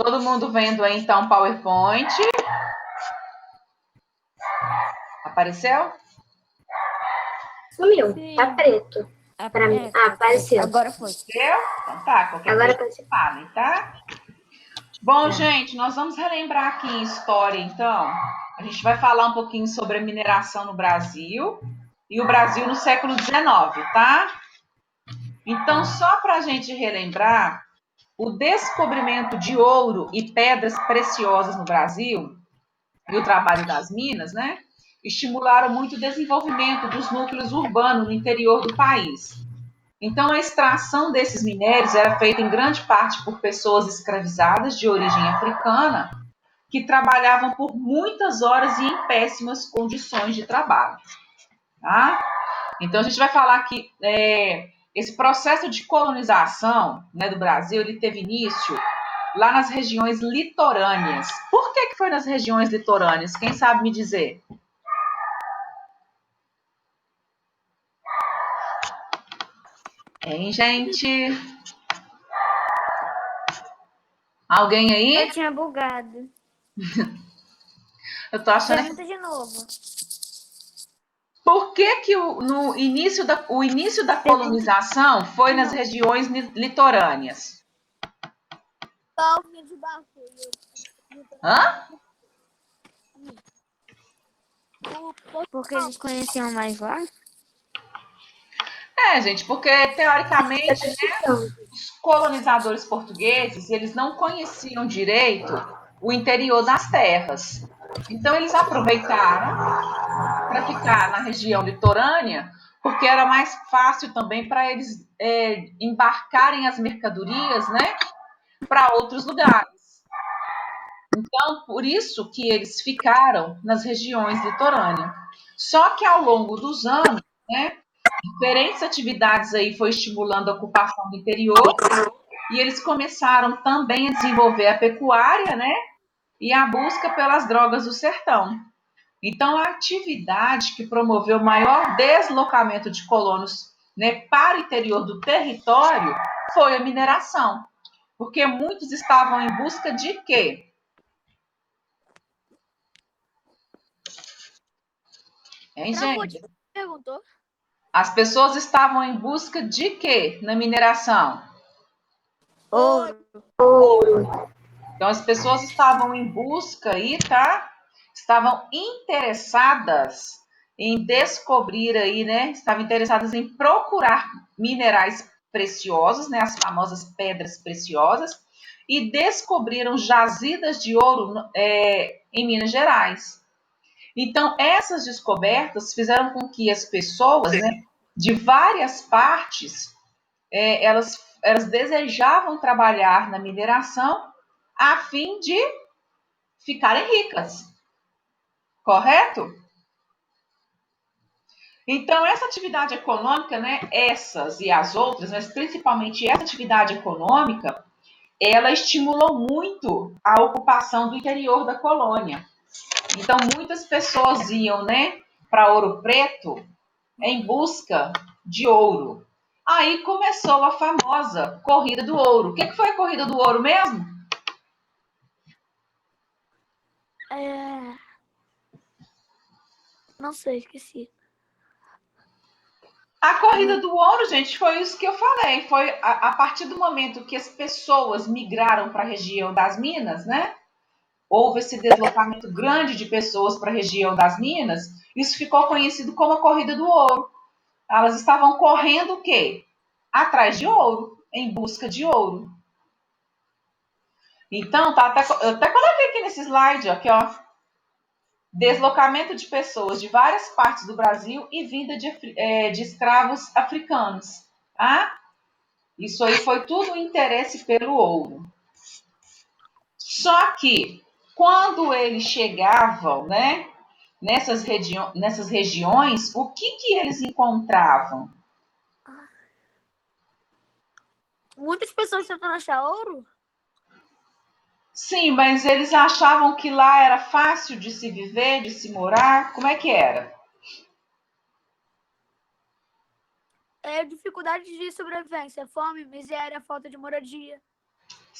Todo mundo vendo aí, então, PowerPoint. Apareceu? Sumiu. Sim. Tá preto. Pra mim. Apareceu. Agora foi. Apareceu? Então tá, qualquer Agora coisa apareceu. falem, tá? Bom, gente, nós vamos relembrar aqui em história, então. A gente vai falar um pouquinho sobre a mineração no Brasil e o Brasil no século XIX, tá? Então, só para a gente relembrar, o descobrimento de ouro e pedras preciosas no Brasil e o trabalho das minas, né, estimularam muito o desenvolvimento dos núcleos urbanos no interior do país. Então, a extração desses minérios era feita em grande parte por pessoas escravizadas de origem africana que trabalhavam por muitas horas e em péssimas condições de trabalho. Tá? Então, a gente vai falar que esse processo de colonização, né, do Brasil, ele teve início lá nas regiões litorâneas. Por que foi nas regiões litorâneas? Quem sabe me dizer? Hein, gente? Alguém aí? Eu tinha bugado. Eu tô achando. Pergunta de novo. Por que no início o início da colonização foi nas regiões litorâneas? de barco. Hã? Porque eles conheciam mais lá? Gente, porque teoricamente, né, os colonizadores portugueses, eles não conheciam direito o interior das terras. Então eles aproveitaram para ficar na região litorânea, porque era mais fácil também para eles embarcarem as mercadorias, né, para outros lugares. Então, por isso que eles ficaram nas regiões litorâneas. Só que ao longo dos anos, né, diferentes atividades aí foi estimulando a ocupação do interior e eles começaram também a desenvolver a pecuária, né, e a busca pelas drogas do sertão. Então, a atividade que promoveu o maior deslocamento de colonos, né, para o interior do território foi a mineração, porque muitos estavam em busca de quê? Hein, gente? Perguntou. As pessoas estavam em busca de quê na mineração? Ouro. Então, as pessoas estavam em busca aí, tá? Estavam interessadas em descobrir aí, né? Estavam interessadas em procurar minerais preciosos, né? As famosas pedras preciosas, e descobriram jazidas de ouro em Minas Gerais. Então, essas descobertas fizeram com que as pessoas, né, de várias partes, elas desejavam trabalhar na mineração a fim de ficarem ricas, correto? Então, essa atividade econômica, né, essas e as outras, mas principalmente essa atividade econômica, ela estimulou muito a ocupação do interior da colônia. Então, muitas pessoas iam, né, para Ouro Preto em busca de ouro. Aí começou a famosa Corrida do Ouro. O que foi a Corrida do Ouro mesmo? Não sei, esqueci. A Corrida do Ouro, gente, foi isso que eu falei. Foi a partir do momento que as pessoas migraram para a região das minas, né? Houve esse deslocamento grande de pessoas para a região das minas. Isso ficou conhecido como a Corrida do Ouro. Elas estavam correndo o quê? Atrás de ouro, em busca de ouro. Então, eu até coloquei aqui nesse slide, aqui, ó. Deslocamento de pessoas de várias partes do Brasil e vinda de escravos africanos. Tá? Isso aí foi tudo interesse pelo ouro. Só que, quando eles chegavam, né, nessas regiões, o que eles encontravam? Muitas pessoas tentando achar ouro? Sim, mas eles achavam que lá era fácil de se viver, de se morar. Como é que era? Dificuldade de sobrevivência, fome, miséria, falta de moradia.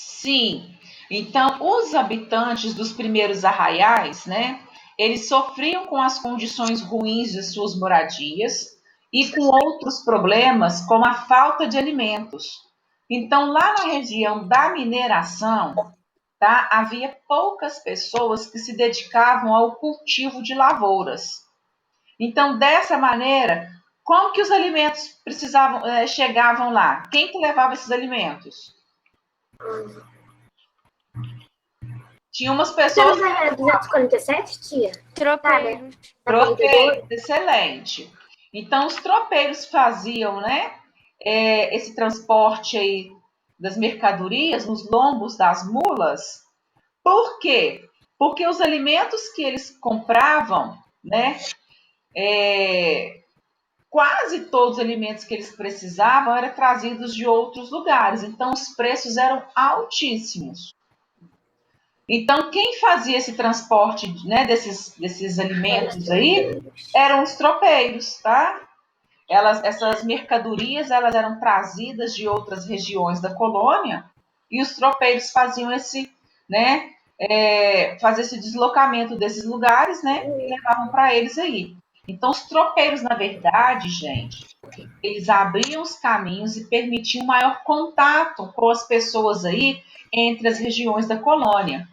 Sim. Então, os habitantes dos primeiros arraiais, né, eles sofriam com as condições ruins de suas moradias e com outros problemas, como a falta de alimentos. Então, lá na região da mineração, tá, havia poucas pessoas que se dedicavam ao cultivo de lavouras. Então, dessa maneira, como que os alimentos chegavam lá? Quem que levava esses alimentos? Tinha umas Você pessoas. não tá 247, tia? Tropeiros. Da corrida Tropeiros, excelente. Então, os tropeiros faziam, né, esse transporte aí das mercadorias nos lombos das mulas. Por quê? Porque os alimentos que eles compravam, né, quase todos os alimentos que eles precisavam eram trazidos de outros lugares. Então, os preços eram altíssimos. Então, quem fazia esse transporte, né, desses alimentos aí eram os tropeiros, tá? Essas mercadorias elas eram trazidas de outras regiões da colônia e os tropeiros faziam fazer esse deslocamento desses lugares, né, e levavam para eles aí. Então, os tropeiros, na verdade, gente, eles abriam os caminhos e permitiam maior contato com as pessoas aí entre as regiões da colônia.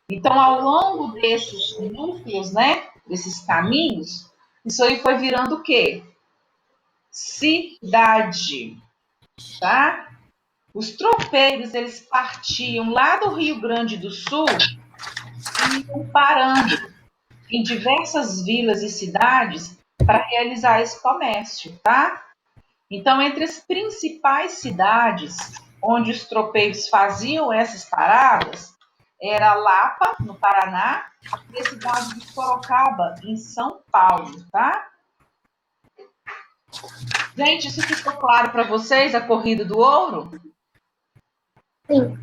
Então, ao longo desses núcleos, né, desses caminhos, isso aí foi virando o quê? Cidade, tá? Os tropeiros, eles partiam lá do Rio Grande do Sul e iam parando em diversas vilas e cidades para realizar esse comércio, tá? Então, entre as principais cidades onde os tropeiros faziam essas paradas, era Lapa, no Paraná, e a cidade de Sorocaba, em São Paulo, tá? Gente, isso ficou claro para vocês, a Corrida do Ouro? Sim.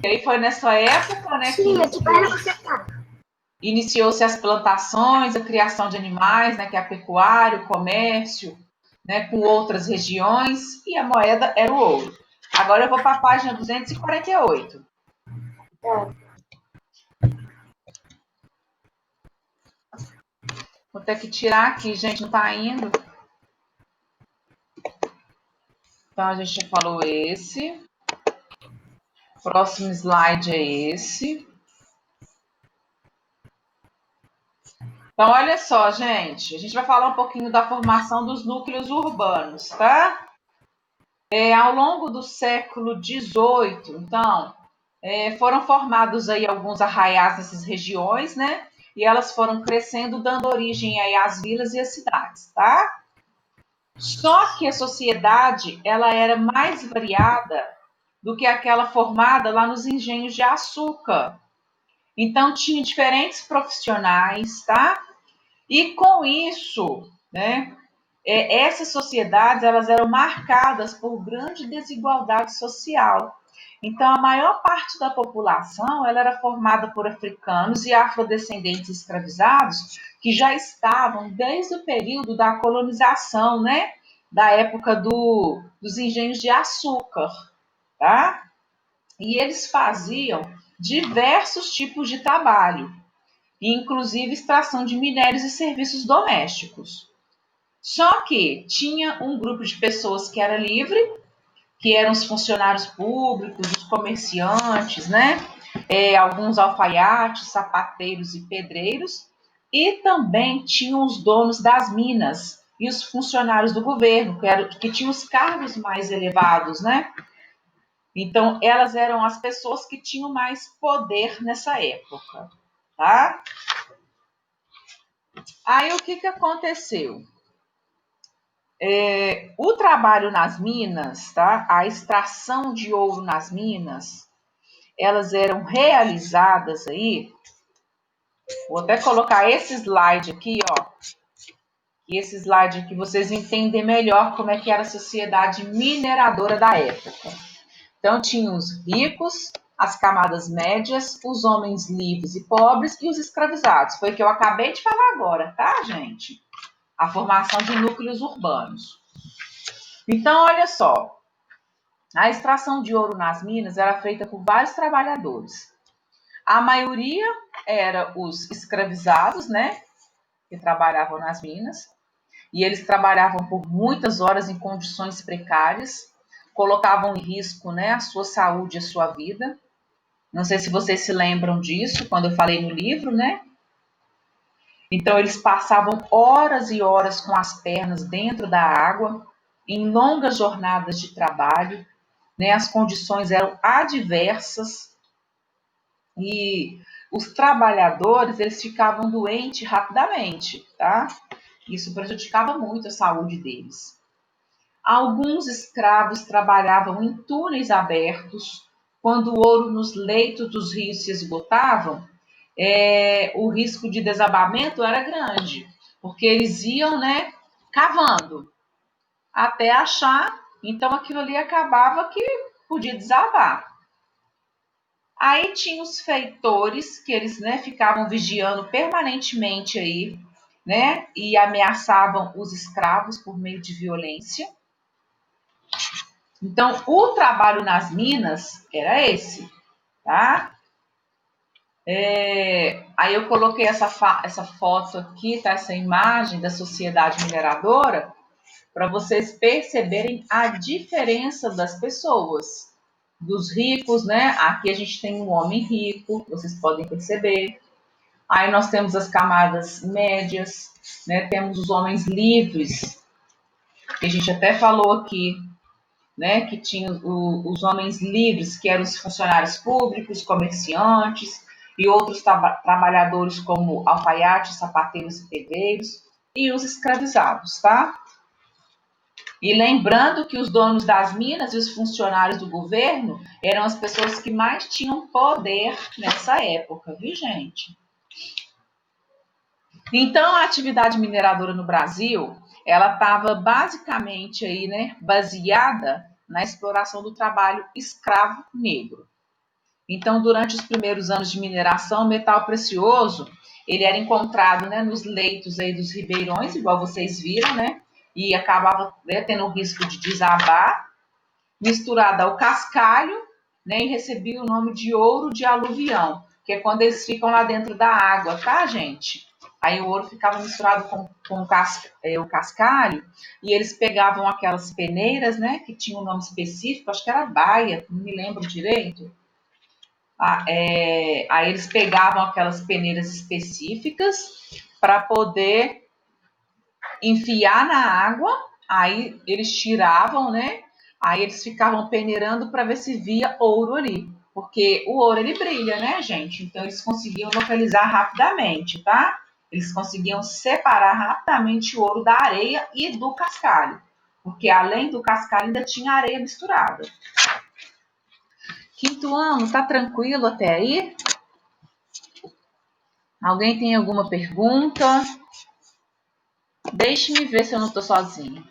E aí foi nessa época, né, que Tia, que bairro você tá? iniciou-se as plantações, a criação de animais, né, que é a pecuária, o comércio, né, com outras regiões, e a moeda era o ouro. Agora eu vou para a página 248. Tá. Vou ter que tirar aqui, gente, não está indo. Então a gente já falou esse. Próximo slide é esse. Então, olha só, gente. A gente vai falar um pouquinho da formação dos núcleos urbanos, tá? Ao longo do século XVIII, então, foram formados aí alguns arraiais nessas regiões, né? E elas foram crescendo, dando origem aí às vilas e às cidades, tá? Só que a sociedade, ela era mais variada do que aquela formada lá nos engenhos de açúcar. Então, tinha diferentes profissionais, tá? E com isso, né, essas sociedades elas eram marcadas por grande desigualdade social. Então, a maior parte da população ela era formada por africanos e afrodescendentes escravizados que já estavam desde o período da colonização, né, da época dos engenhos de açúcar, tá? E eles faziam diversos tipos de trabalho, inclusive extração de minérios e serviços domésticos. Só que tinha um grupo de pessoas que era livre, que eram os funcionários públicos, os comerciantes, né? Alguns alfaiates, sapateiros e pedreiros, e também tinham os donos das minas e os funcionários do governo, que tinham os cargos mais elevados, né? Então, elas eram as pessoas que tinham mais poder nessa época, tá? Aí, o que aconteceu? O trabalho nas minas, tá? A extração de ouro nas minas, elas eram realizadas aí. Vou até colocar esse slide aqui, ó. E esse slide aqui vocês entendem melhor como é que era a sociedade mineradora da época. Então tinha os ricos, as camadas médias, os homens livres e pobres e os escravizados. Foi o que eu acabei de falar agora, tá, gente? A formação de núcleos urbanos. Então, olha só. A extração de ouro nas minas era feita por vários trabalhadores. A maioria era os escravizados, né, que trabalhavam nas minas, e eles trabalhavam por muitas horas em condições precárias, colocavam em risco, né, a sua saúde e a sua vida. Não sei se vocês se lembram disso, quando eu falei no livro, né? Então, eles passavam horas e horas com as pernas dentro da água, em longas jornadas de trabalho, né? As condições eram adversas e os trabalhadores, eles ficavam doentes rapidamente, tá? Isso prejudicava muito a saúde deles. Alguns escravos trabalhavam em túneis abertos. Quando o ouro nos leitos dos rios se esgotavam, o risco de desabamento era grande, porque eles iam, né, cavando até achar, então aquilo ali acabava que podia desabar. Aí tinha os feitores, que eles, né, ficavam vigiando permanentemente aí, né, e ameaçavam os escravos por meio de violência. Então, o trabalho nas minas era esse, tá? Aí eu coloquei essa foto aqui, tá? Essa imagem da sociedade mineradora, para vocês perceberem a diferença das pessoas, dos ricos, né? Aqui a gente tem um homem rico, vocês podem perceber. Aí nós temos as camadas médias, né? Temos os homens livres, que a gente até falou aqui, né? Que tinha os homens livres, que eram os funcionários públicos, comerciantes e outros trabalhadores como alfaiates, sapateiros e pedreiros, e os escravizados, tá? E lembrando que os donos das minas e os funcionários do governo eram as pessoas que mais tinham poder nessa época, viu, gente? Então, a atividade mineradora no Brasil, ela estava basicamente aí, né, baseada na exploração do trabalho escravo negro. Então, durante os primeiros anos de mineração, o metal precioso, ele era encontrado, né, nos leitos aí dos ribeirões, igual vocês viram, né, e acabava, né, tendo o risco de desabar, misturado ao cascalho, né, e recebia o nome de ouro de aluvião, que é quando eles ficam lá dentro da água, tá, gente? Aí o ouro ficava misturado com o cascalho e eles pegavam aquelas peneiras, né, que tinham um nome específico, acho que era baia, não me lembro direito. Aí eles pegavam aquelas peneiras específicas para poder enfiar na água, aí eles tiravam, né? Aí eles ficavam peneirando para ver se via ouro ali, porque o ouro ele brilha, né, gente? Então eles conseguiam localizar rapidamente, tá? Eles conseguiam separar rapidamente o ouro da areia e do cascalho, porque além do cascalho ainda tinha areia misturada. Quinto ano, tá tranquilo até aí? Alguém tem alguma pergunta? Deixe-me ver se eu não estou sozinha.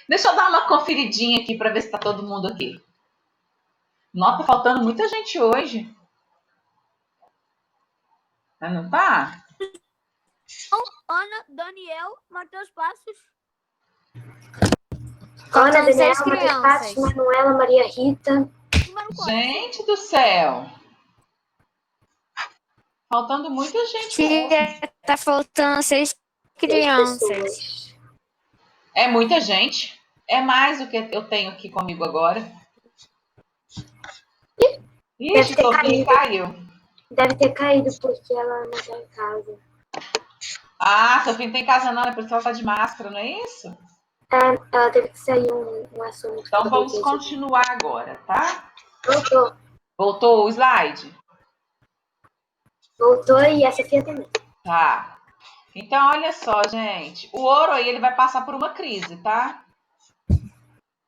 Deixa eu dar uma conferidinha aqui para ver se está todo mundo aqui. Nossa, tá faltando muita gente hoje. Mas não tá? Ana, Daniel, Matheus Passos. Ana, Faltam Daniela, 6 Matheus Passos, crianças. Manuela, Maria Rita. Número 4. Gente do céu. Faltando muita gente hoje. Tia, tá faltando 6 6 crianças. pessoas. É muita gente. É mais do que eu tenho aqui comigo agora. Ixi, Deve ter Sofia caído. caiu. Deve ter caído porque ela não tá em casa. Ah, Sofia não tem casa não, é por isso que ela tá de máscara, não é isso? Ela teve que sair um assunto que Então ela vamos queria dizer. continuar agora, tá? Voltou. Voltou o slide? Voltou e a Sofia também. Tá. Então, olha só, gente. O ouro aí, ele vai passar por uma crise, tá?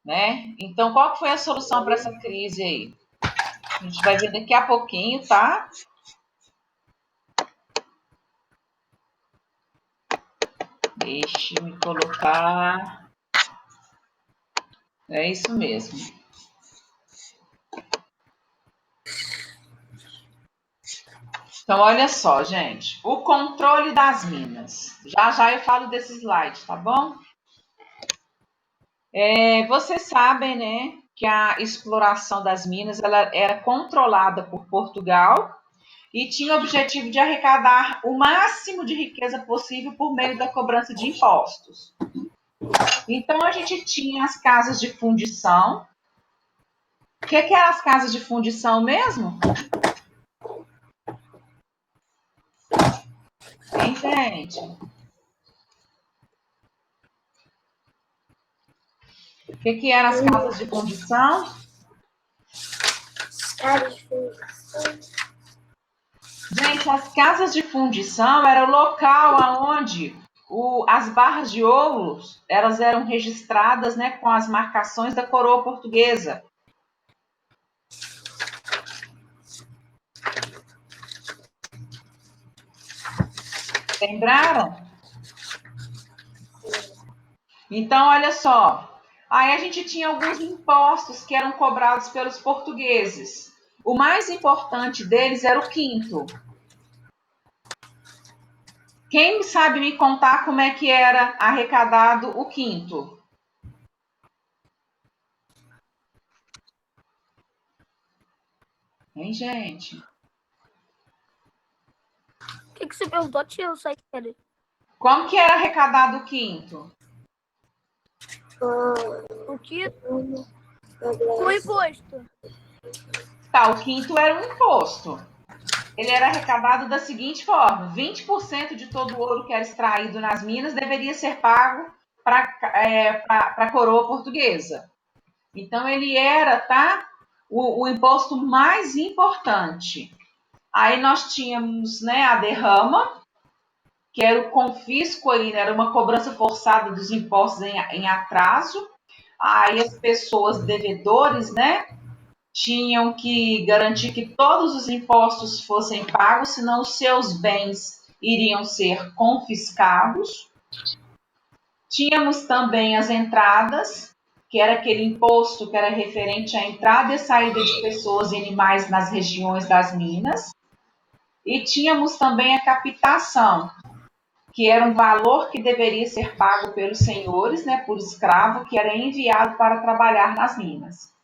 Né? Então, qual que foi a solução para essa crise aí? A gente vai ver daqui a pouquinho, tá? Deixe-me colocar. É isso mesmo. Então, olha só, gente. O controle das minas. Já já eu falo desse slide, tá bom? Vocês sabem, né, que a exploração das minas ela era controlada por Portugal e tinha o objetivo de arrecadar o máximo de riqueza possível por meio da cobrança de impostos. Então a gente tinha as casas de fundição. O que eram as casas de fundição mesmo? Hein, gente? O que eram as casas de fundição? Gente, as casas de fundição era o local onde as barras de ouro elas eram registradas, né, com as marcações da coroa portuguesa. Lembraram? Então, olha só. Aí a gente tinha alguns impostos que eram cobrados pelos portugueses. O mais importante deles era o quinto. Quem sabe me contar como é que era arrecadado o quinto? Hein, gente? O que você perguntou, tio? Eu sei que ele. Como que era arrecadado o quinto? O que? O imposto. Tá, o quinto era um imposto. Ele era arrecadado da seguinte forma: 20% de todo o ouro que era extraído nas minas deveria ser pago para a coroa portuguesa. Então, ele era, tá, o imposto mais importante. Aí nós tínhamos, né, a derrama, que era o confisco, aí, né, era uma cobrança forçada dos impostos em atraso. Aí as pessoas devedores, né, tinham que garantir que todos os impostos fossem pagos, senão os seus bens iriam ser confiscados. Tínhamos também as entradas, que era aquele imposto que era referente à entrada e saída de pessoas e animais nas regiões das minas. E tínhamos também a captação, que era um valor que deveria ser pago pelos senhores, né, por escravo, que era enviado para trabalhar nas minas.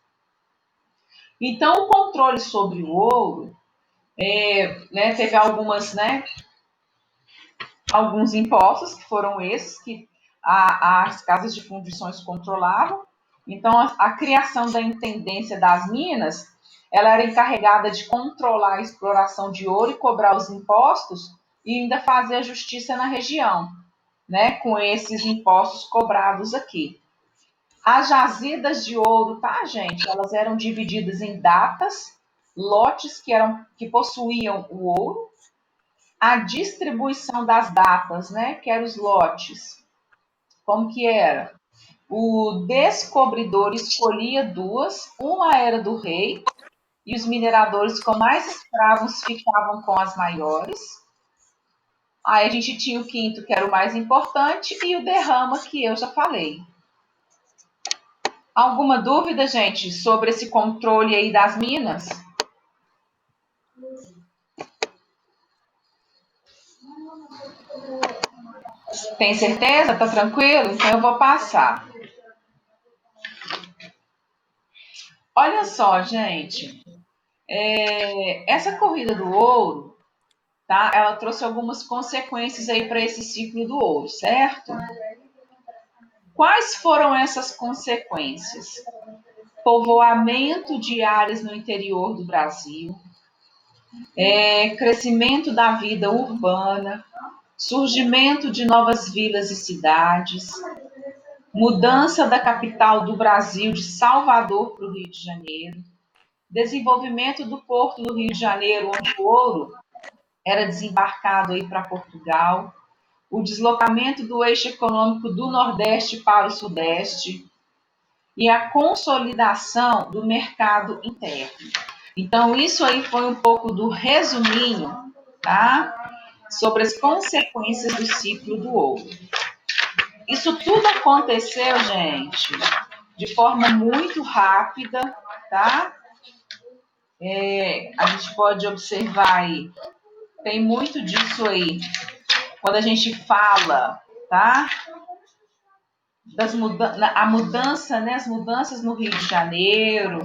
Então, o controle sobre o ouro, né, teve alguns impostos, que foram esses que as casas de fundições controlavam. Então, a criação da intendência das minas, ela era encarregada de controlar a exploração de ouro e cobrar os impostos e ainda fazer a justiça na região, né, com esses impostos cobrados aqui. As jazidas de ouro, tá, gente? Elas eram divididas em datas, lotes que possuíam o ouro, a distribuição das datas, né, que eram os lotes. Como que era? O descobridor escolhia duas, uma era do rei, e os mineradores com mais escravos ficavam com as maiores. Aí a gente tinha o quinto, que era o mais importante, e o derrama, que eu já falei. Alguma dúvida, gente, sobre esse controle aí das minas? Tem certeza? Tá tranquilo? Então eu vou passar. Olha só, gente. Essa corrida do ouro, tá? Ela trouxe algumas consequências aí para esse ciclo do ouro, certo? Quais foram essas consequências? Povoamento de áreas no interior do Brasil, crescimento da vida urbana, surgimento de novas vilas e cidades, mudança da capital do Brasil de Salvador para o Rio de Janeiro, desenvolvimento do porto do Rio de Janeiro, onde o ouro era desembarcado aí para Portugal, o deslocamento do eixo econômico do Nordeste para o Sudeste e a consolidação do mercado interno. Então, isso aí foi um pouco do resuminho, tá? Sobre as consequências do ciclo do ouro. Isso tudo aconteceu, gente, de forma muito rápida, tá? A gente pode observar aí, tem muito disso aí, quando a gente fala, tá? a mudança, né, as mudanças no Rio de Janeiro,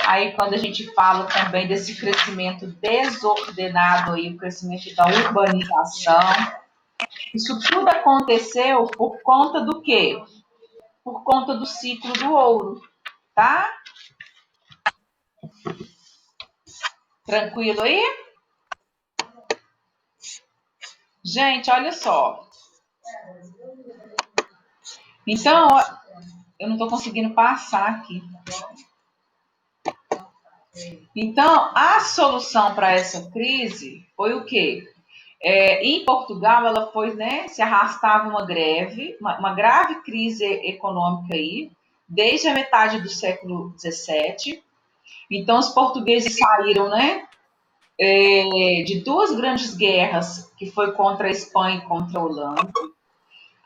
aí quando a gente fala também desse crescimento desordenado aí, o crescimento da urbanização, isso tudo aconteceu por conta do quê? Por conta do ciclo do ouro, tá? Tranquilo aí? Gente, olha só. Então, eu não estou conseguindo passar aqui. Então, a solução para essa crise foi o quê? Em Portugal, ela foi, né, se arrastava uma greve, uma grave crise econômica aí, desde a metade do século XVII. Então, os portugueses saíram, né, de duas grandes guerras, que foi contra a Espanha e contra a Holanda.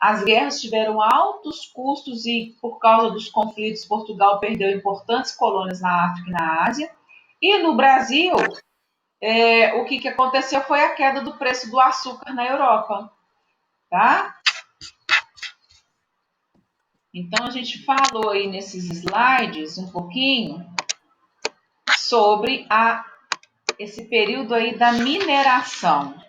As guerras tiveram altos custos e, por causa dos conflitos, Portugal perdeu importantes colônias na África e na Ásia. E no Brasil, o que aconteceu foi a queda do preço do açúcar na Europa, tá? Então, a gente falou aí nesses slides um pouquinho sobre esse período aí da mineração.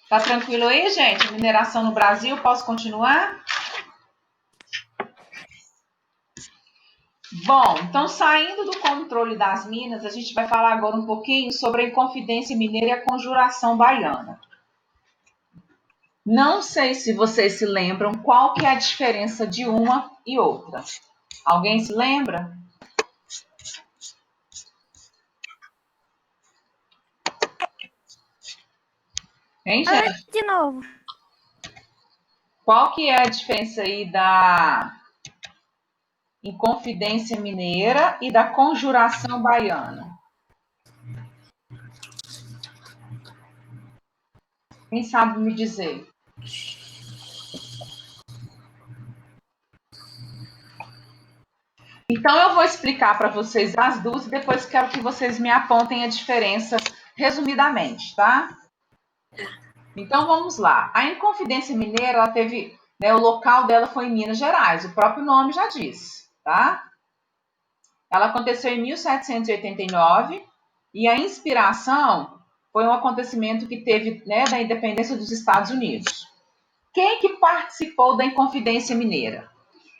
Tá tranquilo aí, gente? Mineração no Brasil, posso continuar? Bom, então saindo do controle das minas, a gente vai falar agora um pouquinho sobre a Inconfidência Mineira e a Conjuração Baiana. Não sei se vocês se lembram qual que é a diferença de uma e outra. Alguém se lembra? Hein, gente? De novo. Qual que é a diferença aí da Inconfidência Mineira e da Conjuração Baiana? Quem sabe me dizer? Então eu vou explicar para vocês as duas e depois quero que vocês me apontem a diferença resumidamente, tá? Então vamos lá. A Inconfidência Mineira, ela teve, né, o local dela foi em Minas Gerais, o próprio nome já diz, tá? Ela aconteceu em 1789 e a inspiração foi um acontecimento que teve, né, da independência dos Estados Unidos. Quem que participou da Inconfidência Mineira?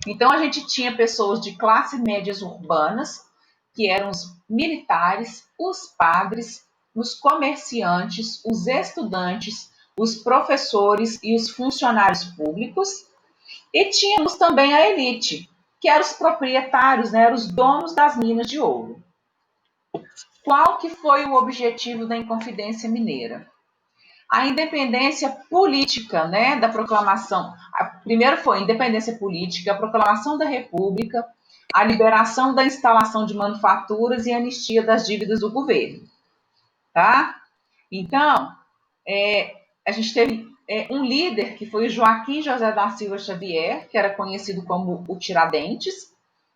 Então a gente tinha pessoas de classes médias urbanas, que eram os militares, os padres, os comerciantes, os estudantes, os professores e os funcionários públicos, e tínhamos também a elite, que eram os proprietários, né, eram os donos das minas de ouro. Qual que foi o objetivo da Inconfidência Mineira? A independência política, né, da proclamação. Primeiro foi a independência política, a proclamação da República, a liberação da instalação de manufaturas e a anistia das dívidas do governo, tá? Então, a gente teve um líder que foi o Joaquim José da Silva Xavier, que era conhecido como o Tiradentes,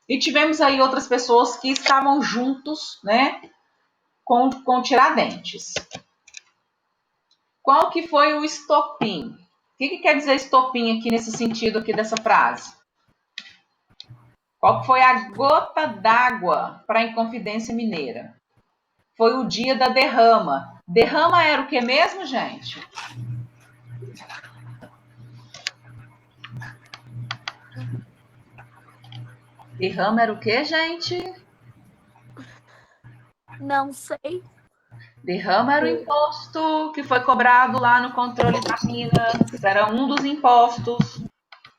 e tivemos aí outras pessoas que estavam juntos, né, com Tiradentes. Qual que foi o estopim? O que quer dizer estopim aqui nesse sentido aqui dessa frase? Qual foi a gota d'água para a Inconfidência Mineira? Foi o dia da derrama. Derrama era o que mesmo, gente? Derrama era o que, gente? Não sei. Derrama era o imposto que foi cobrado lá no controle das minas. Era um dos impostos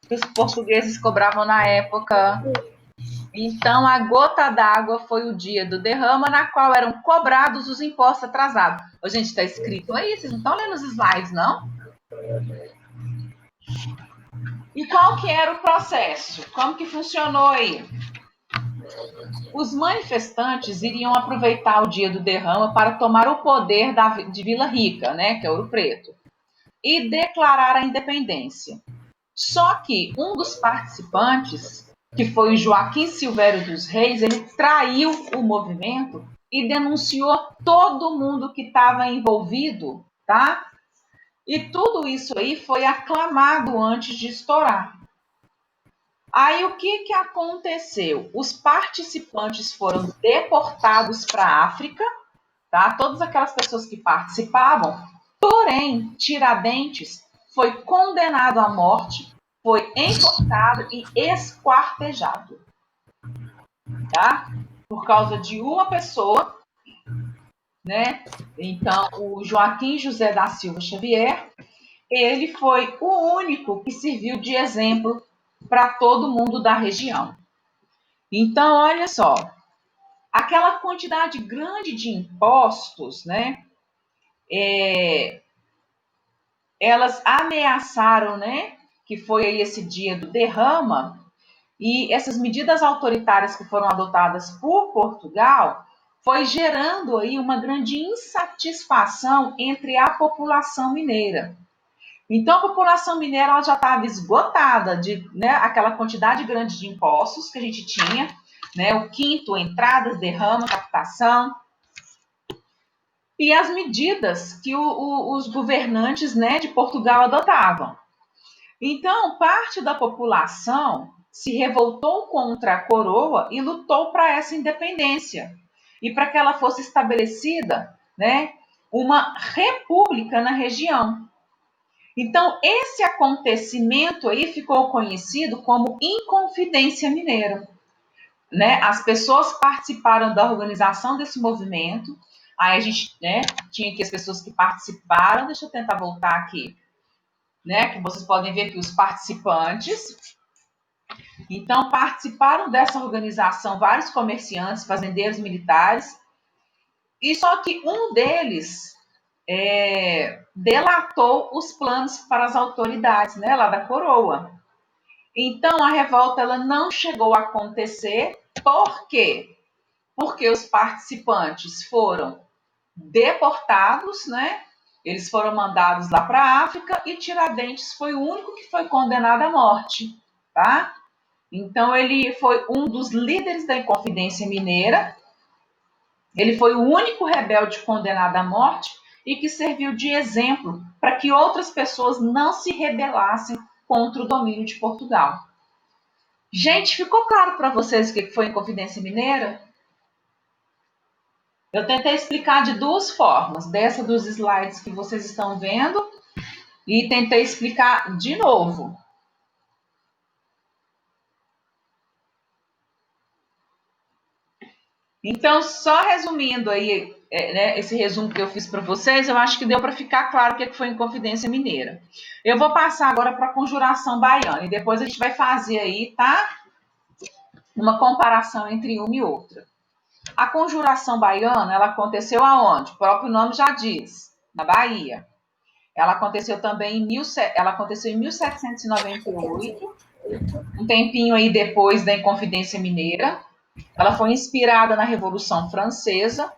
que os portugueses cobravam na época. Então, a gota d'água foi o dia do derrama, na qual eram cobrados os impostos atrasados. Ô, gente, está escrito aí, vocês não estão lendo os slides, não? E qual que era o processo? Como que funcionou aí? Os manifestantes iriam aproveitar o dia do derrama para tomar o poder de Vila Rica, né, que é Ouro Preto, e declarar a independência. Só que um dos participantes, que foi o Joaquim Silvério dos Reis, ele traiu o movimento e denunciou todo mundo que estava envolvido, tá? E tudo isso aí foi aclamado antes de estourar. Aí o que aconteceu? Os participantes foram deportados para a África, tá? Todas aquelas pessoas que participavam, porém, Tiradentes foi condenado à morte, foi enforcado e esquartejado, tá? Por causa de uma pessoa, né? Então, o Joaquim José da Silva Xavier, ele foi o único que serviu de exemplo para todo mundo da região. Então, olha só, aquela quantidade grande de impostos, né? Elas ameaçaram, né? Que foi aí esse dia do derrama, e essas medidas autoritárias que foram adotadas por Portugal foi gerando aí uma grande insatisfação entre a população mineira. Então, a população mineira ela já estava esgotada de, né, aquela quantidade grande de impostos que a gente tinha, né, o quinto, entradas, derrama, captação, e as medidas que os governantes, né, de Portugal adotavam. Então, parte da população se revoltou contra a coroa e lutou para essa independência e para que ela fosse estabelecida, né, uma república na região. Então, esse acontecimento aí ficou conhecido como Inconfidência Mineira, né? As pessoas participaram da organização desse movimento. Aí a gente, né, tinha aqui as pessoas que participaram. Deixa eu tentar voltar aqui, né? Que vocês podem ver aqui os participantes. Então, participaram dessa organização vários comerciantes, fazendeiros, militares. E só que um deles delatou os planos para as autoridades, né, lá da coroa. Então, a revolta ela não chegou a acontecer. Por quê? Porque os participantes foram deportados, né? Eles foram mandados lá para a África e Tiradentes foi o único que foi condenado à morte, tá? Então, ele foi um dos líderes da Inconfidência Mineira. Ele foi o único rebelde condenado à morte e que serviu de exemplo para que outras pessoas não se rebelassem contra o domínio de Portugal. Gente, ficou claro para vocês o que foi Inconfidência Mineira? Eu tentei explicar de duas formas, dessa dos slides que vocês estão vendo, e tentei explicar de novo. Então, só resumindo aí, né, esse resumo que eu fiz para vocês, eu acho que deu para ficar claro o que foi Inconfidência Mineira. Eu vou passar agora para a Conjuração Baiana, e depois a gente vai fazer aí, tá? Uma comparação entre uma e outra. A Conjuração Baiana, ela aconteceu aonde? O próprio nome já diz, na Bahia. Ela aconteceu também ela aconteceu em 1798, um tempinho aí depois da Inconfidência Mineira. Ela foi inspirada na Revolução Francesa.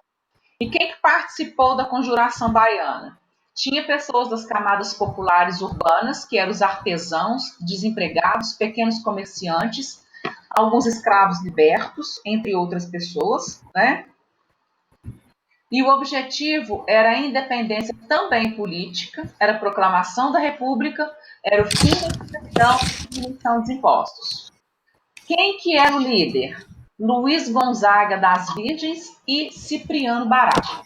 E quem que participou da Conjuração Baiana? Tinha pessoas das camadas populares urbanas, que eram os artesãos, desempregados, pequenos comerciantes, alguns escravos libertos, entre outras pessoas, né? E o objetivo era a independência também política, era a proclamação da República, era o fim da escravidão e diminuição dos impostos. Quem que era o líder? Luiz Gonzaga das Virgens e Cipriano Barata.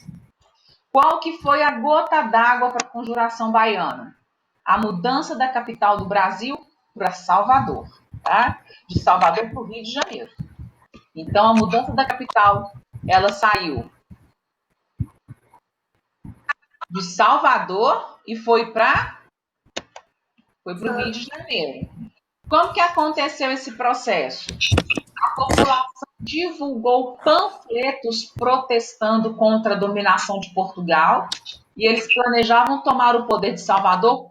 Qual que foi a gota d'água para a Conjuração Baiana? A mudança da capital do Brasil para Salvador, tá? De Salvador para o Rio de Janeiro. Então, a mudança da capital, ela saiu de Salvador e foi para o Rio de Janeiro. Como que aconteceu esse processo? A população divulgou panfletos protestando contra a dominação de Portugal e eles planejavam tomar o poder de Salvador,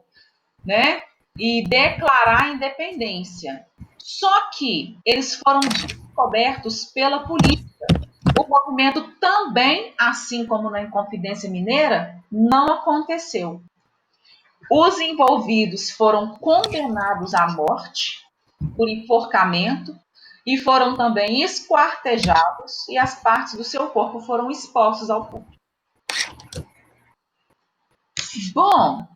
né, e declarar a independência. Só que eles foram descobertos pela polícia. O movimento também, assim como na Inconfidência Mineira, não aconteceu. Os envolvidos foram condenados à morte por enforcamento e foram também esquartejados e as partes do seu corpo foram expostas ao público. Bom,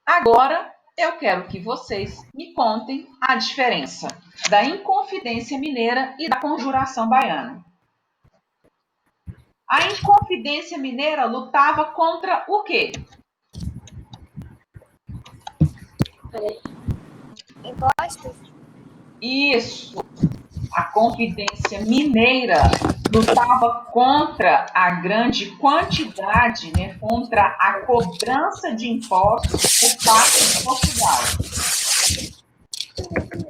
Agora eu quero que vocês me contem a diferença da Inconfidência Mineira e da Conjuração Baiana. A Inconfidência Mineira lutava contra o quê? Peraí. Impostos? Isso. A Confidência Mineira lutava contra a grande quantidade, né, contra a cobrança de impostos por parte de Portugal.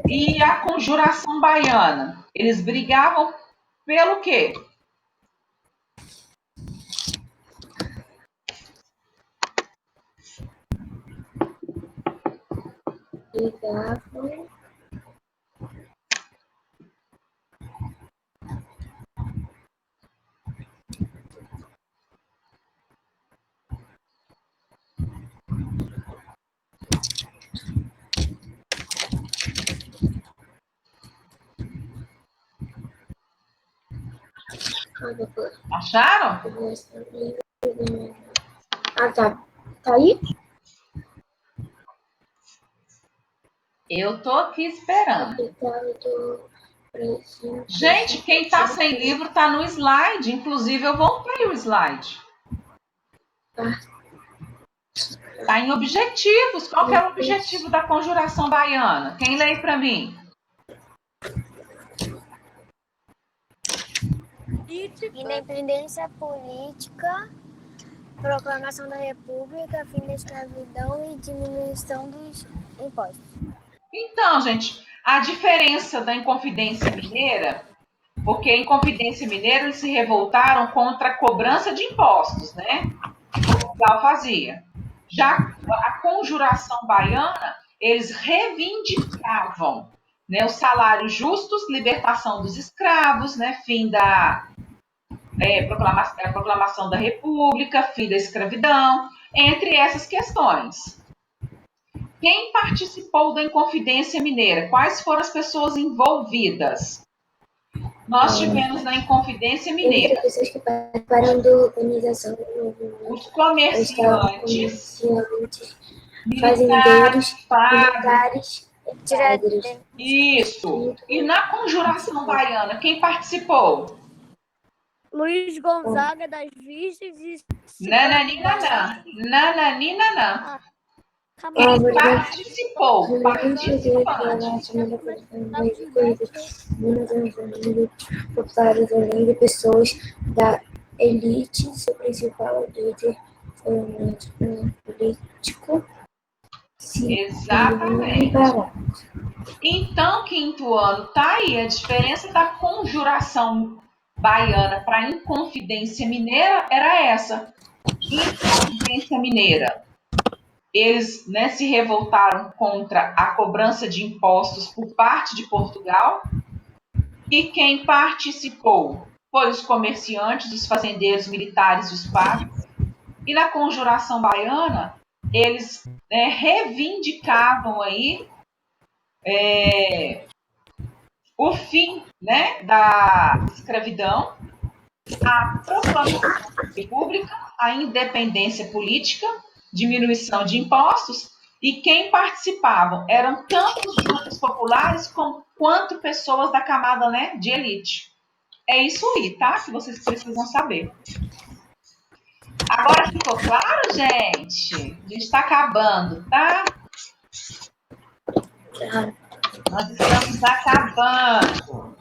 E a Conjuração Baiana, eles brigavam pelo quê? Ligavam. Acharam? Ah, tá. Tá aí? Eu tô aqui esperando. Capital do Brasil. Gente, quem tá sem livro tá no slide. Inclusive, eu voltei o slide. Tá em objetivos. Qual que é o objetivo da Conjuração Baiana? Quem lê para mim? Independência política, proclamação da República, fim da escravidão e diminuição dos impostos. Então, gente, a diferença da Inconfidência Mineira, porque a Inconfidência Mineira eles se revoltaram contra a cobrança de impostos, né? Portugal fazia. Já a Conjuração Baiana, eles reivindicavam, né, os salários justos, libertação dos escravos, né, fim da proclamação da República, fim da escravidão, entre essas questões. Quem participou da Inconfidência Mineira? Quais foram as pessoas envolvidas? Nós tivemos na Inconfidência Mineira pessoas que participaram da organização os comerciantes, fazendeiros, padres, militares, isso. E na Conjuração Baiana, quem participou? Luiz Gonzaga das Virgens e Nananina. Quem Participou, populares além de pessoas da elite, seu principal líder foi um político. Exatamente. Então, quinto ano, tá aí a diferença da Conjuração Baiana para a Inconfidência Mineira era essa. Inconfidência Mineira, eles, né, se revoltaram contra a cobrança de impostos por parte de Portugal, e quem participou foi os comerciantes, os fazendeiros, militares e os padres. E na Conjuração Baiana, eles, né, reivindicavam aí o fim, né, da escravidão, a proclamação da República, a independência política, diminuição de impostos, e quem participavam eram tanto os grupos populares quanto pessoas da camada, né, de elite. É isso aí, tá? Que vocês precisam saber. Agora ficou claro, gente? A gente está acabando, tá? Nós estamos acabando.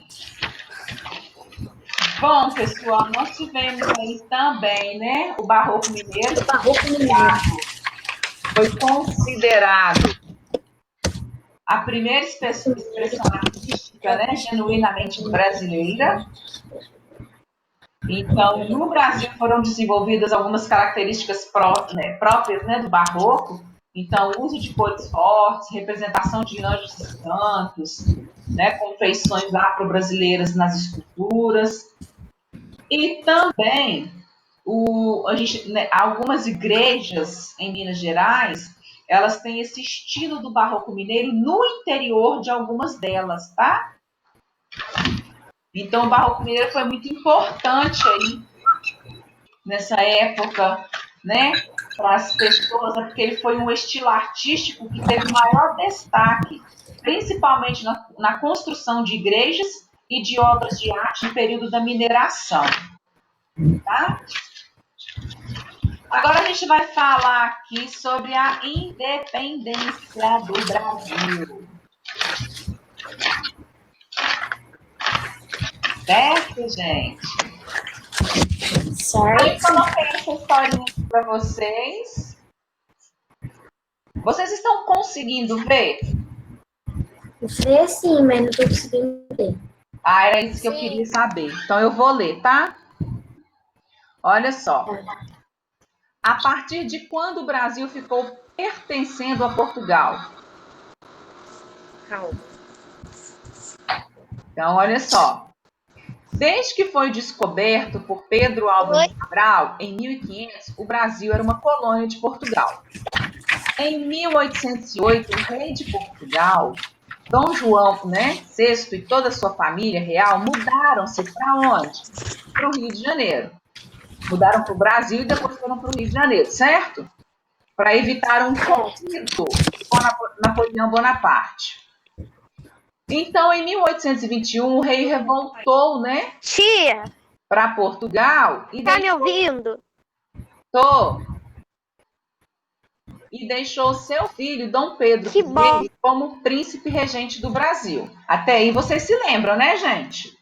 Bom, pessoal, nós tivemos aí também, né, o Barroco Mineiro. O Barroco Mineiro foi considerado a primeira expressão artística, né, genuinamente brasileira. Então, no Brasil foram desenvolvidas algumas características próprias, né, do Barroco. Então, uso de cores fortes, representação de anjos e santos, né, com feições afro-brasileiras nas esculturas. E também algumas igrejas em Minas Gerais, elas têm esse estilo do Barroco Mineiro no interior de algumas delas, tá? Então, o Barroco Mineiro foi muito importante aí nessa época, né? para as pessoas, porque ele foi um estilo artístico que teve maior destaque, principalmente na construção de igrejas e de obras de arte no período da mineração. Tá? Agora a gente vai falar aqui sobre a independência do Brasil. Certo, gente? Certo. Aí coloquei essa historinha para vocês. Vocês estão conseguindo ver? Vê sim, mas não tô conseguindo ver. Ah, era isso que eu Sim. queria saber. Então eu vou ler, tá? Olha só. A partir de quando o Brasil ficou pertencendo a Portugal? Calma. Então, olha só. Desde que foi descoberto por Pedro Álvares Cabral, em 1500, o Brasil era uma colônia de Portugal. Em 1808, o rei de Portugal, Dom João, VI, e toda a sua família real mudaram-se para onde? Para o Rio de Janeiro. Mudaram para o Brasil e depois foram para o Rio de Janeiro, certo? Para evitar um conflito com Napoleão Bonaparte. Então, em 1821, o rei revoltou, Tia, para Portugal e tá me ouvindo? deixou seu filho, Dom Pedro Que bom. I, como príncipe regente do Brasil. Até aí vocês se lembram, né, gente?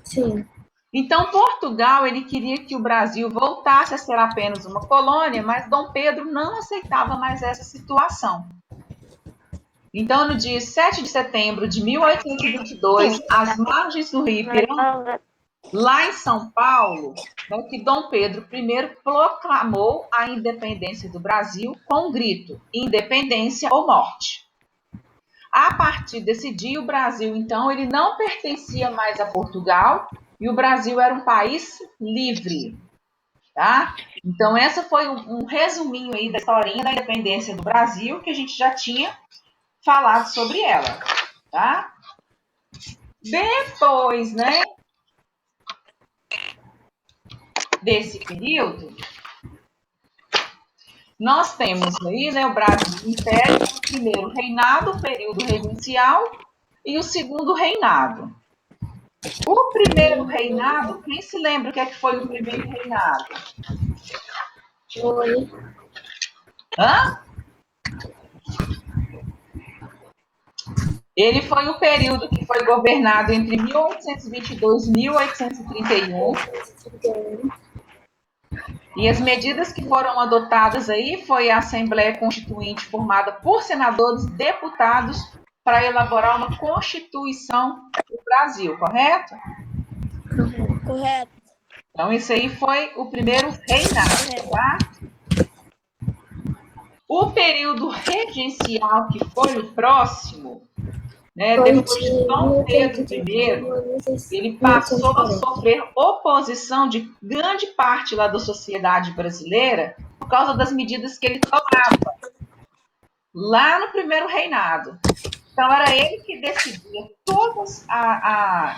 Sim. Então, Portugal, ele queria que o Brasil voltasse a ser apenas uma colônia, mas Dom Pedro não aceitava mais essa situação. Então, no dia 7 de setembro de 1822, às margens do rio Ipiranga, lá em São Paulo, que Dom Pedro I proclamou a independência do Brasil com o grito: independência ou morte. A partir desse dia, o Brasil, então, ele não pertencia mais a Portugal e o Brasil era um país livre. Tá? Então, essa foi um resuminho aí da historinha da independência do Brasil, que a gente já tinha falado sobre ela. Tá? Depois, desse período, nós temos aí, o Brasil, o Império, o primeiro reinado, o período regencial, e o segundo reinado. O primeiro reinado, quem se lembra o que foi o primeiro reinado? Oi. Hã? Ele foi o período que foi governado entre 1822 e 1831. E as medidas que foram adotadas aí foi a Assembleia Constituinte formada por senadores e deputados para elaborar uma Constituição do Brasil, correto? Correto. Então, isso aí foi o primeiro reinado, tá? O período regencial, que foi o próximo, depois de Dom Pedro I, ele passou a sofrer oposição de grande parte lá da sociedade brasileira por causa das medidas que ele tomava lá no primeiro reinado. Então, era ele que decidia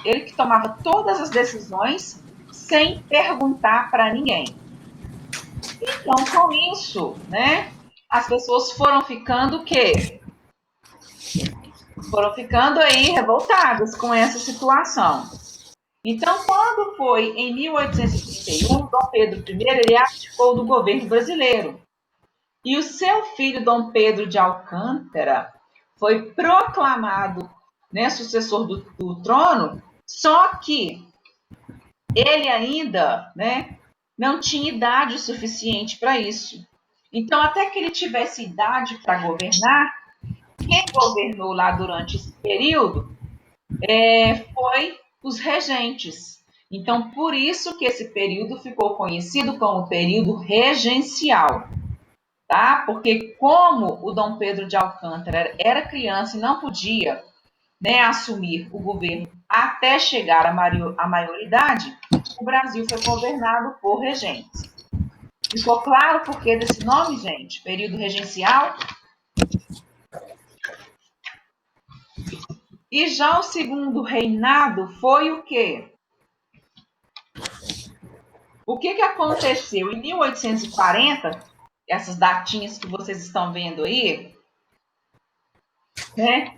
ele que tomava todas as decisões sem perguntar para ninguém. Então, com isso, as pessoas foram ficando o quê? Foram ficando aí revoltadas com essa situação. Então, quando foi em 1831, Dom Pedro I, ele abdicou do governo brasileiro. E o seu filho, Dom Pedro de Alcântara, foi proclamado sucessor do trono, só que ele ainda não tinha idade suficiente para isso. Então, até que ele tivesse idade para governar, quem governou lá durante esse período foi os regentes. Então, por isso que esse período ficou conhecido como período regencial. Tá? Porque como o Dom Pedro de Alcântara era criança e não podia assumir o governo até chegar à maioridade, o Brasil foi governado por regentes. Ficou claro por que desse nome, gente? Período regencial. E já o segundo reinado foi o quê? O que aconteceu? Em 1840, essas datinhas que vocês estão vendo aí, né?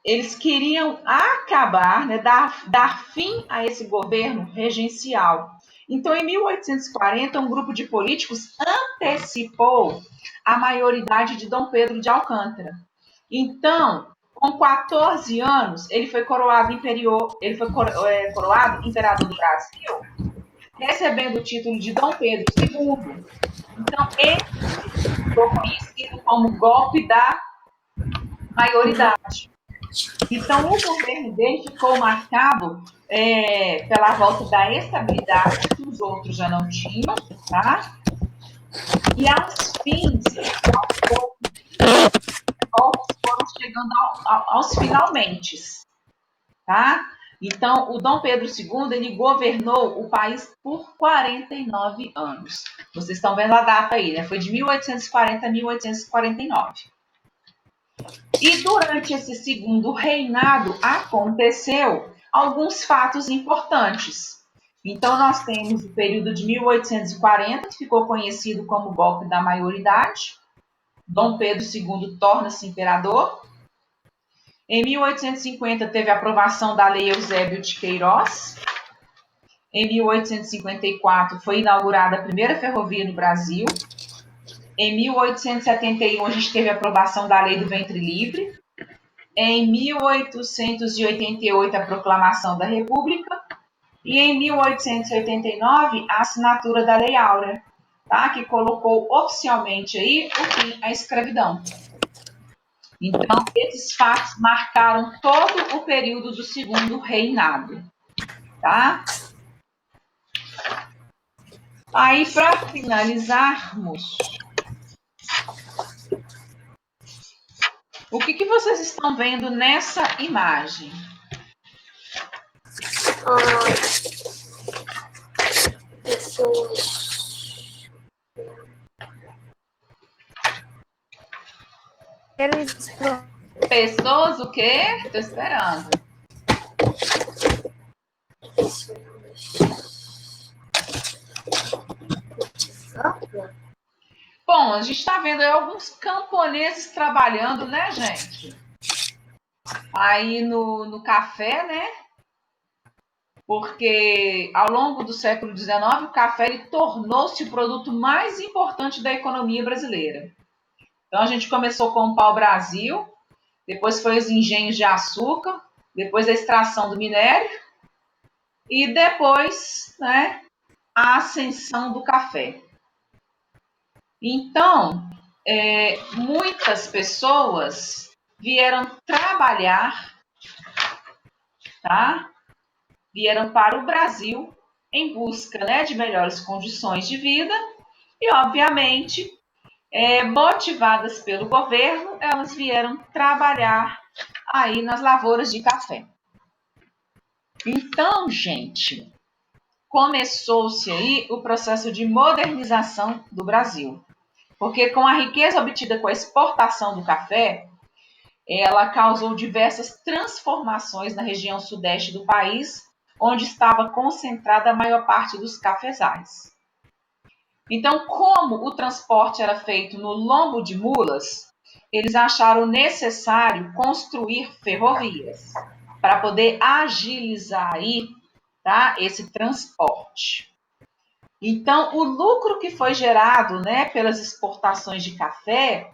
Eles queriam acabar, né, dar fim a esse governo regencial. Então, em 1840, um grupo de políticos antecipou a maioridade de Dom Pedro de Alcântara. Então, com 14 anos, ele foi coroado imperador do Brasil, recebendo o título de Dom Pedro II. Então, ele ficou conhecido como golpe da maioridade. Então, o governo dele ficou marcado pela volta da estabilidade, que os outros já não tinham, tá? E aos fins, golpes foram chegando aos finalmente, tá? Então, o Dom Pedro II, ele governou o país por 49 anos. Vocês estão vendo a data aí, né? Foi de 1840 a 1849. E durante esse segundo reinado aconteceu alguns fatos importantes. Então, nós temos o período de 1840, que ficou conhecido como golpe da maioridade. Dom Pedro II torna-se imperador. Em 1850, teve a aprovação da Lei Eusébio de Queiroz. Em 1854, foi inaugurada a primeira ferrovia no Brasil. Em 1871, a gente teve a aprovação da Lei do Ventre Livre. Em 1888, a proclamação da República. E em 1889, a assinatura da Lei Áurea, tá? Que colocou oficialmente aí o fim à escravidão. Então, esses fatos marcaram todo o período do segundo reinado, tá? Aí, para finalizarmos, o que vocês estão vendo nessa imagem? Pessoas. Pessoas o quê? Estou esperando. Bom, a gente está vendo aí alguns camponeses trabalhando, né, gente? Aí no café, né? Porque ao longo do século XIX, o café tornou-se o produto mais importante da economia brasileira. Então, a gente começou com o pau-brasil, depois foi os engenhos de açúcar, depois a extração do minério e depois, né, a ascensão do café. Então, muitas pessoas vieram trabalhar, tá? Vieram para o Brasil em busca, né, de melhores condições de vida e, obviamente, motivadas pelo governo, elas vieram trabalhar aí nas lavouras de café. Então, gente, começou-se aí o processo de modernização do Brasil. Porque com a riqueza obtida com a exportação do café, ela causou diversas transformações na região sudeste do país, onde estava concentrada a maior parte dos cafezais. Então, como o transporte era feito no lombo de mulas, eles acharam necessário construir ferrovias para poder agilizar aí, tá, esse transporte. Então, o lucro que foi gerado, né, pelas exportações de café,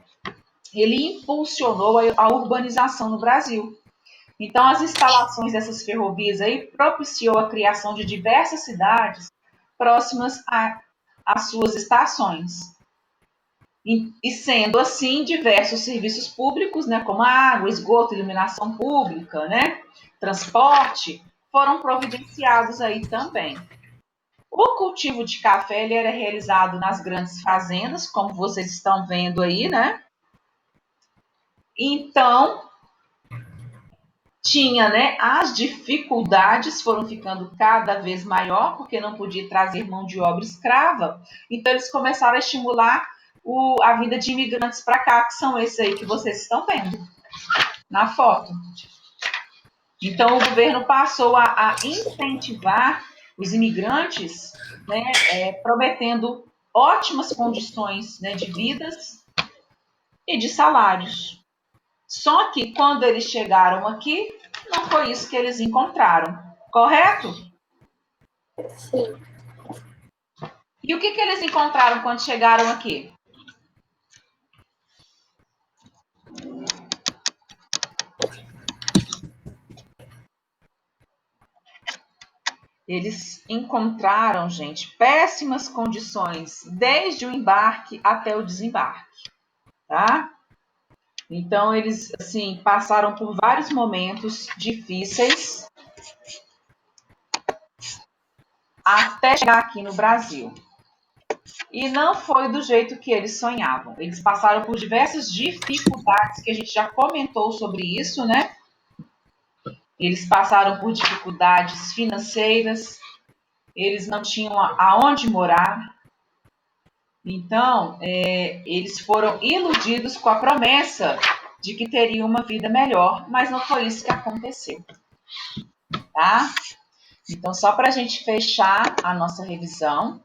ele impulsionou a urbanização no Brasil. Então, as instalações dessas ferrovias aí propiciou a criação de diversas cidades próximas às suas estações. E sendo assim, diversos serviços públicos, né, como água, esgoto, iluminação pública, né, transporte, foram providenciados aí também. O cultivo de café ele era realizado nas grandes fazendas, como vocês estão vendo aí, né? Então, tinha, né? As dificuldades foram ficando cada vez maior, porque não podia trazer mão de obra escrava. Então, eles começaram a estimular a vinda de imigrantes para cá, que são esses aí que vocês estão vendo na foto. Então, o governo passou a incentivar os imigrantes, né, prometendo ótimas condições, né, de vidas e de salários. Só que quando eles chegaram aqui, não foi isso que eles encontraram, correto? Sim. E o que eles encontraram quando chegaram aqui? Eles encontraram, gente, péssimas condições desde o embarque até o desembarque, tá? Então eles assim passaram por vários momentos difíceis até chegar aqui no Brasil. E não foi do jeito que eles sonhavam. Eles passaram por diversas dificuldades que a gente já comentou sobre isso, né? Eles passaram por dificuldades financeiras, eles não tinham aonde morar. Então, eles foram iludidos com a promessa de que teriam uma vida melhor, mas não foi isso que aconteceu, tá? Então, só para a gente fechar a nossa revisão,